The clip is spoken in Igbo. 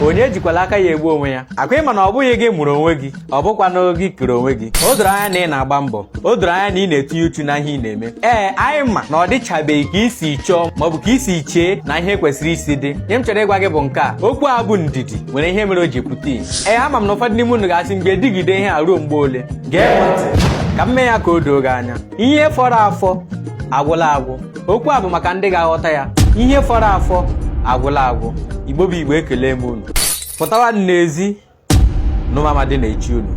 onye jikwala aka ya egbu onwe ya akwa ịma na ọ bụghị gị mụrụ onwe gị ọ bụkwa na gị kere onwe gị o doro anya na ị na-agba mbọ o doro anya na ị na-etinye uchu na ihe ị na-eme anyị ma na ọ dịchabeghị ka isi chọọ maọbụ ka isi chee na ihe kwesịrị isi dị ihe m chọrọ ịgwa gị bụ nke a okwu a bụ ndidi nwere ihe mere o ji pụta ihe ama m na ụfọdụ n'ime unu ga-asị mgbe digide ihe a ruo mgbe ole gee ntị ka m mee ya ka o doo gị anya ihe fọrọ afọ agwụla agwụ okwu a bụ maka ndị ga-aghọta ya ihe fọrọ afọ agwụla agwụ Igbo bụ Igbo ekele m unu pụtawa n'ezi n'ụmụamadị na-echi unu